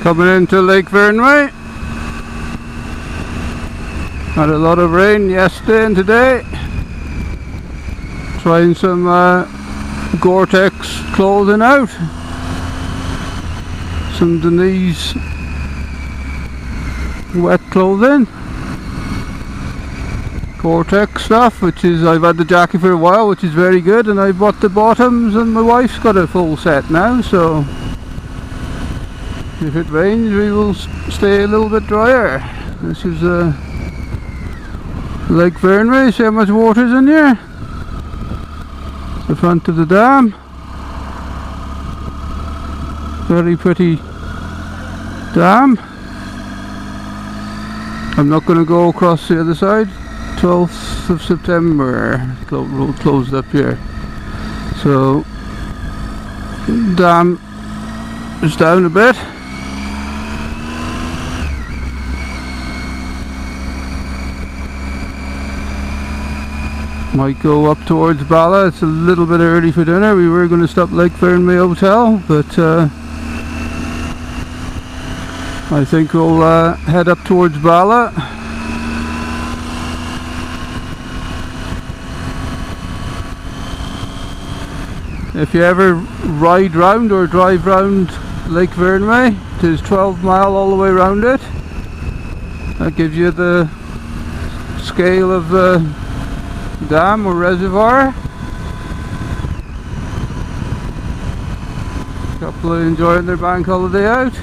Coming into Lake Vryrnwy. Had a lot of rain yesterday and today. Trying some Gore-Tex clothing out. Some Denise wet clothing. Gore-Tex stuff, which is, I've had the jacket for a while, which is very good, and I bought the bottoms, and my wife's got a full set now, so if it rains we will stay a little bit drier. This is Lake Vryrnwy. See how much water's in here? The front of the dam. Very pretty dam. I'm not going to go across the other side. 12th of September, road closed up here. So dam is down a bit. Might go up towards Bala. It's a little bit early for dinner. We were going to stop Lake Vryrnwy Hotel, but I think we'll head up towards Bala. If you ever ride round or drive round Lake Vryrnwy, it is 12 mile all the way round it. That gives you the scale of the dam or reservoir. Couple are enjoying their bank holiday out.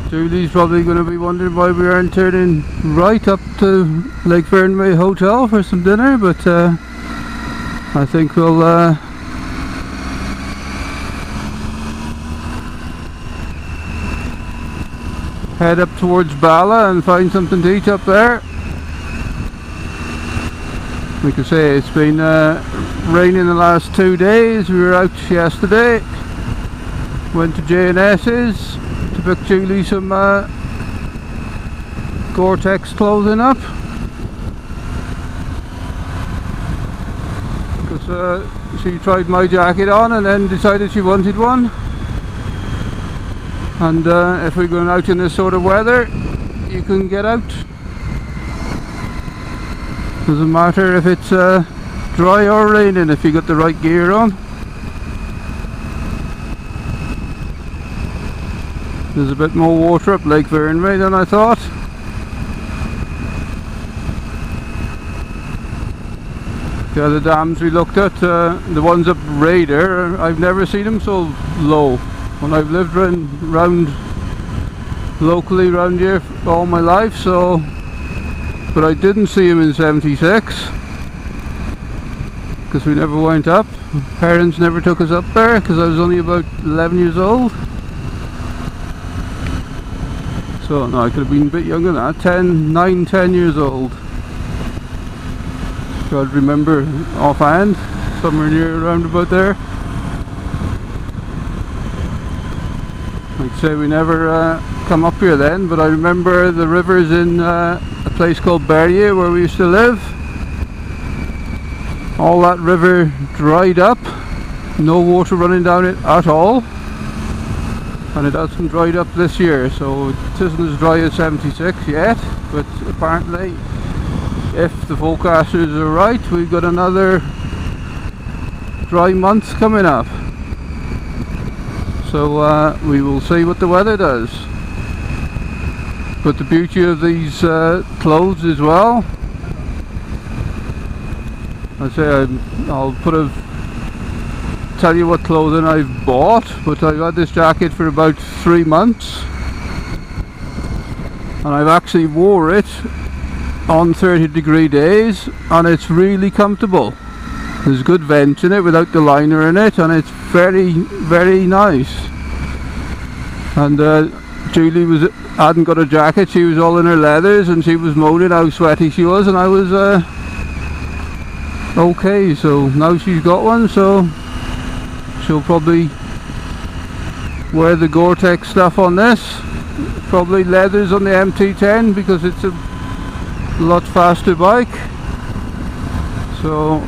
Julie's probably going to be wondering why we aren't turning right up to Lake Vryrnwy Hotel for some dinner, but I think we'll head up towards Bala and find something to eat up there. Like I say, it's been raining the last 2 days. We were out yesterday, went to J&S's to pick Julie some Gore-Tex clothing up, because she tried my jacket on and then decided she wanted one. And if we're going out in this sort of weather, you can get out. Doesn't matter if it's dry or raining if you got the right gear on. There's a bit more water up Lake Vryrnwy than I thought. The other dams we looked at, the ones up Raider, I've never seen them so low. When I've lived round locally round here all my life, so, but I didn't see him in 76 because we never went up. Parents never took us up there because I was only about 11 years old. So no, I could have been a bit younger than that, 9, 10 years old. Can't remember offhand, somewhere near around about there. I'd say we never come up here then, but I remember the rivers in a place called Berry where we used to live. All that river dried up, no water running down it at all, and it hasn't dried up this year, so it isn't as dry as 76 yet, but apparently if the forecasters are right, we've got another dry month coming up. So we will see what the weather does. But the beauty of these clothes as well, I say I'll tell you what clothing I've bought, but I've had this jacket for about 3 months and I've actually wore it on 30-degree days and it's really comfortable. There's good vent in it without the liner in it, and it's very, very nice. And Julie hadn't got a jacket, she was all in her leathers and she was moaning how sweaty she was, and I was okay. So now she's got one, so she'll probably wear the Gore-Tex stuff on this, probably leathers on the MT10 because it's a lot faster bike. So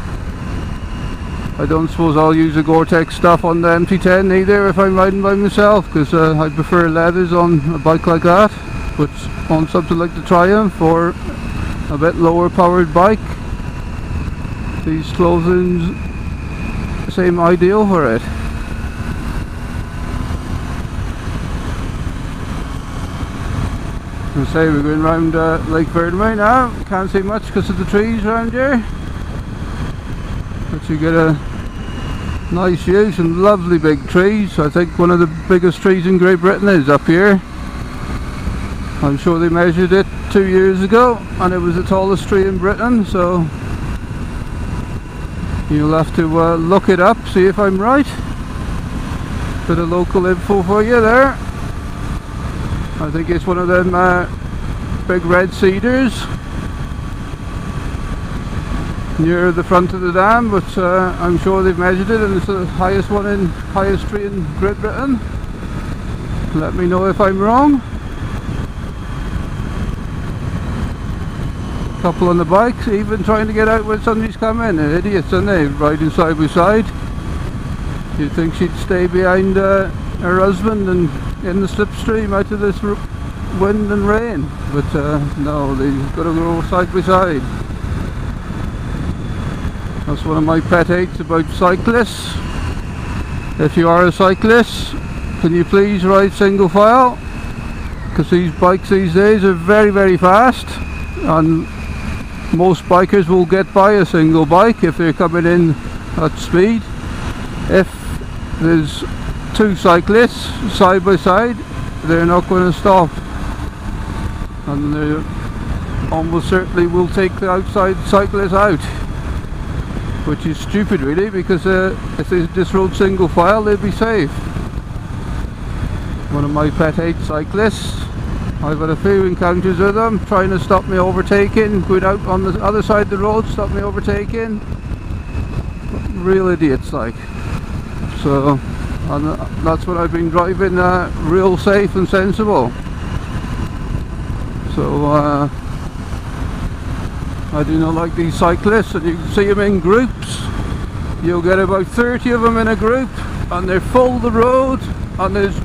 I don't suppose I'll use the Gore-Tex stuff on the MT10 either if I'm riding by myself, because I prefer leathers on a bike like that. But on something like the Triumph or a bit lower powered bike, these clothings seem ideal for it. As I say, we're going round Lake Vryrnwy now. Can't see much because of the trees around here, but you get a nice view, some lovely big trees. I think one of the biggest trees in Great Britain is up here. I'm sure they measured it 2 years ago and it was the tallest tree in Britain, so you'll have to look it up, see if I'm right. Bit of local info for you there. I think it's one of them big red cedars near the front of the dam, but I'm sure they've measured it and it's the highest tree in Great Britain. Let me know if I'm wrong. Couple on the bikes, even trying to get out when somebody's coming. They're idiots, aren't they? Riding side by side. You'd think she'd stay behind her husband and in the slipstream out of this wind and rain, but no, they've got to go side by side. That's one of my pet hates about cyclists. If you are a cyclist, can you please ride single file? Because these bikes these days are very, very fast, and most bikers will get by a single bike if they're coming in at speed. If there's two cyclists side by side, they're not going to stop, and they almost certainly will take the outside cyclist out, which is stupid really, because if they just rode single file they'd be safe. One of my pet hate cyclists. I've had a few encounters with them trying to stop me overtaking, going out on the other side of the road, stop me overtaking. Real idiots like. So, and that's what I've been driving, real safe and sensible. So I do not like these cyclists, and you can see them in groups. You'll get about 30 of them in a group, and they're full of the road, and there's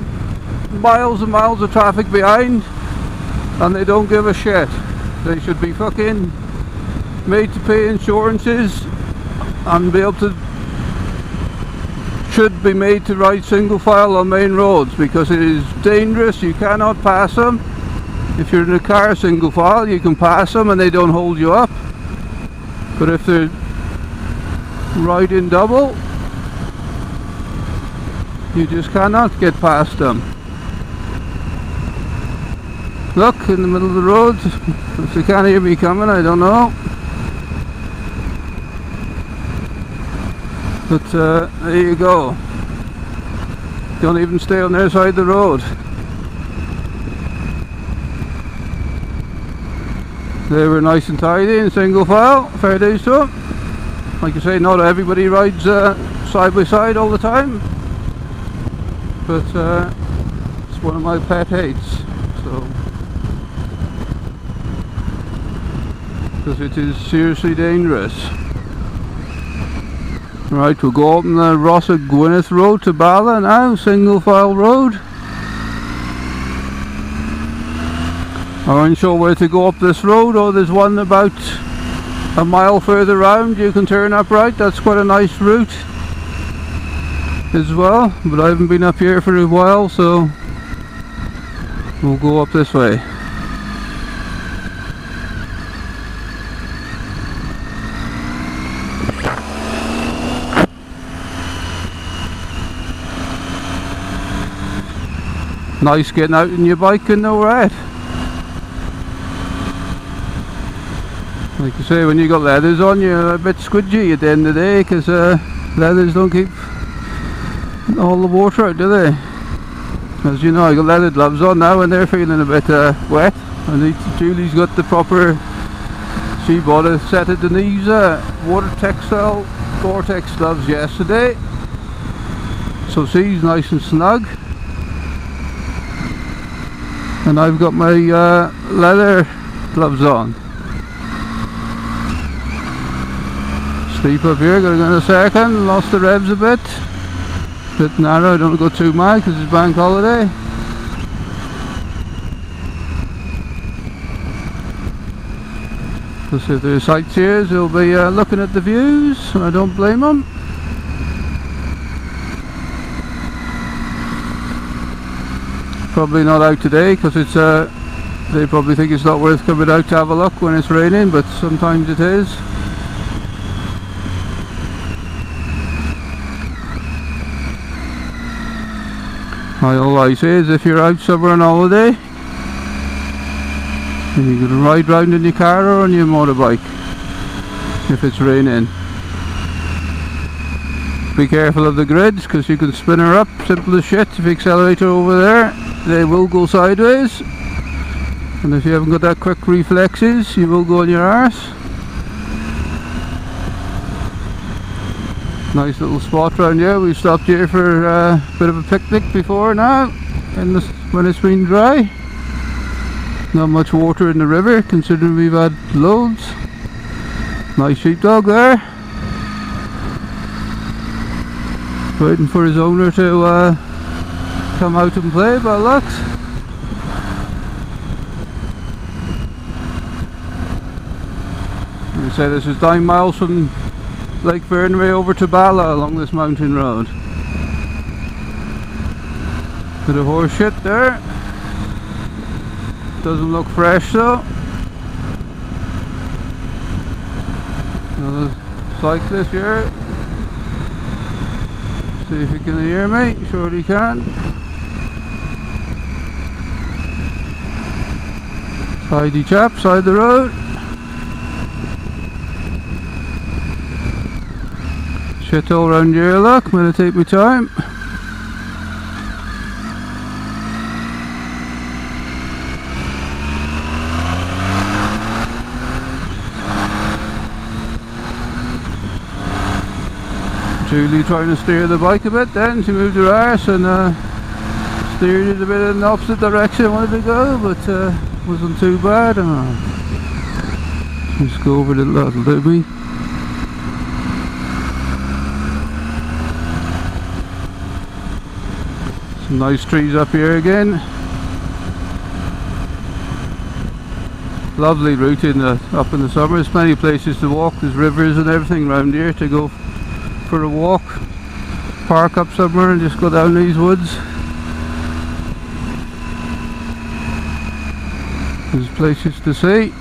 miles and miles of traffic behind, and they don't give a shit. They should be fucking made to pay insurances and be able to, should be made to ride single file on main roads, because it is dangerous. You cannot pass them. If you're in a car single file, you can pass them and they don't hold you up, but if they're riding double, you just cannot get past them. Look, in the middle of the road. If they can't hear me coming, I don't know. But there you go. Don't even stay on their side of the road. They were nice and tidy in single file. Fair days to them. Like I say, not everybody rides side by side all the time, but it's one of my pet hates. So, because it is seriously dangerous. Right, we'll go up on the Rossa Gwynedd Road to Bala now, single file road. I'm unsure where to go up this road. Oh, there's one about a mile further round, you can turn up right. That's quite a nice route as well, but I haven't been up here for a while, so we'll go up this way. Nice getting out on your bike in the wet. Like I say, when you got leathers on, you're a bit squidgy at the end of the day, because leathers don't keep all the water out, do they? As you know, I got leather gloves on now and they're feeling a bit wet. And Julie's got the proper, she bought a set of Denise water textile Gore-Tex gloves yesterday, so she's nice and snug. And I've got my leather gloves on. Steep up here, gotta go in a second, lost the revs a bit. Bit narrow, don't go too mad because it's bank holiday. Because if there's sightseers, they'll be looking at the views, and I don't blame them. Probably not out today because it's they probably think it's not worth coming out to have a look when it's raining, but sometimes it is. All I say is if you're out somewhere on holiday and you can ride round in your car or on your motorbike if it's raining, be careful of the grids because you can spin her up, simple as shit. If you accelerate her over there, they will go sideways, and if you haven't got that quick reflexes, you will go on your arse. Nice little spot round here. We stopped here for a bit of a picnic before now, when it's been dry. Not much water in the river considering we've had loads. Nice sheepdog there, waiting for his owner to come out and play by looks. We say this is 9 miles from Lake Vryrnwy over to Bala along this mountain road. Bit of horse shit there. Doesn't look fresh though. Another cyclist here. See if you can hear me. Sure you can. Tidy chap, side the road. Shit all round here, look. I'm gonna take my time. Julie trying to steer the bike a bit then. She moved her arse and steered it a bit in the opposite direction I wanted to go, but wasn't too bad. Just go over the little doobie. Some nice trees up here again. Lovely route up in the summer. There's plenty of places to walk. There's rivers and everything around here to go for a walk, park up somewhere and just go down these woods. There's places to see.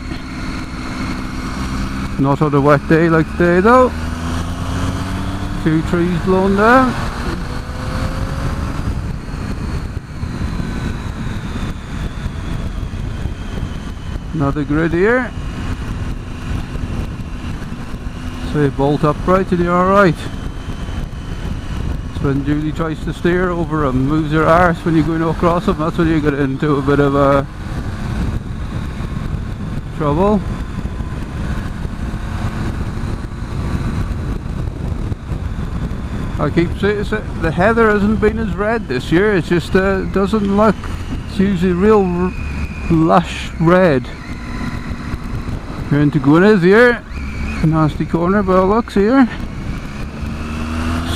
Not on a wet day like today though. A few trees blown down. Another grid here. So you bolt upright and you're alright. When Julie tries to steer over them, moves her arse when you're going across them, that's when you get into a bit of trouble. I keep saying the heather hasn't been as red this year, it's just doesn't look, it's usually real lush red. You're into Gwynedd here, nasty corner by all looks here.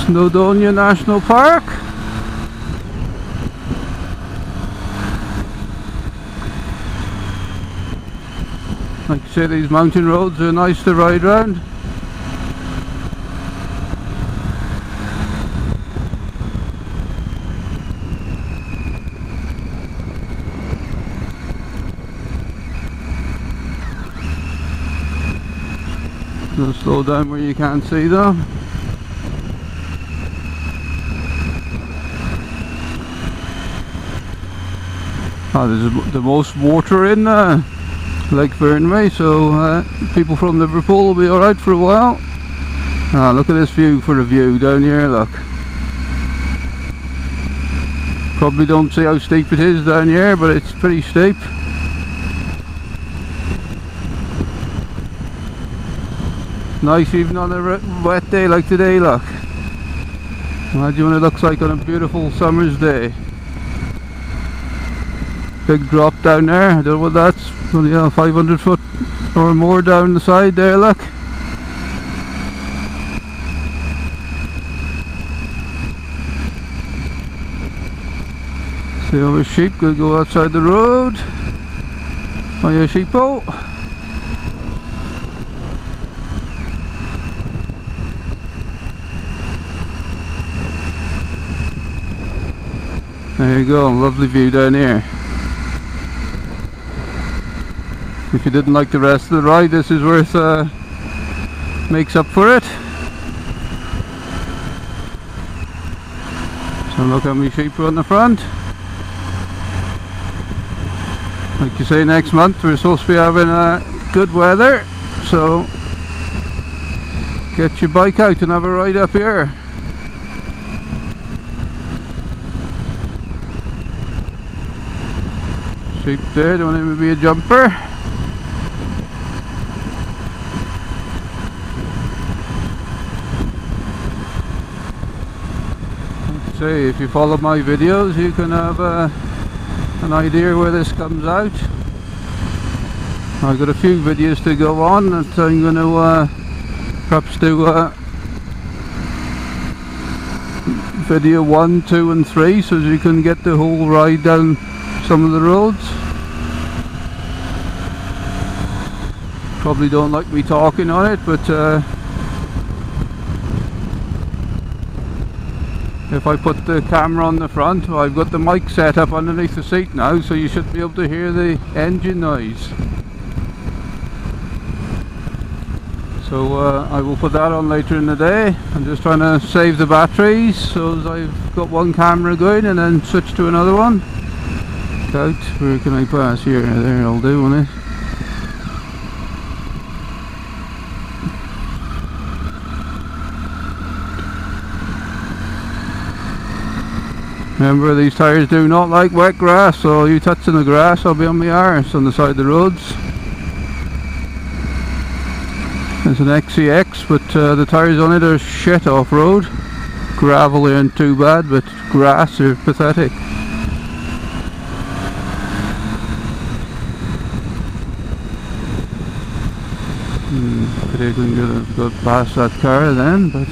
Snowdonia National Park. Like I say, these mountain roads are nice to ride around. Don't slow down where you can't see though. There's the most water in Lake Vryrnwy, so people from Liverpool will be alright for a while. Look at this view for a view down here, look. Probably don't see how steep it is down here, but it's pretty steep. Nice even on a wet day like today, look. Imagine what it looks like on a beautiful summer's day. Big drop down there, I don't know what that's, only 500 foot or more down the side there, look. The other sheep could go outside the road. Oh yeah, sheepo. There you go, lovely view down here. If you didn't like the rest of the ride, this is worth makes up for it. So look how many sheep are on the front. Like you say, next month we're supposed to be having good weather, so get your bike out and have a ride up here. Sheep there, don't even be a jumper. Like I say, if you follow my videos you can have an idea where this comes out. I've got a few videos to go on that I'm going to perhaps do video 1, 2 and 3 so you can get the whole ride down some of the roads. Probably don't like me talking on it, but if I put the camera on the front, well, I've got the mic set up underneath the seat now, so you should be able to hear the engine noise. So I will put that on later in the day. I'm just trying to save the batteries, so as I've got one camera going and then switch to another one. Out, where can I pass here? There, I'll do, won't it? Remember, these tyres do not like wet grass, so you touching the grass, I'll be on my arse on the side of the roads. It's an XCX, but the tyres on it are shit off-road. Gravel ain't too bad, but grass are pathetic. Could even go past that car then, but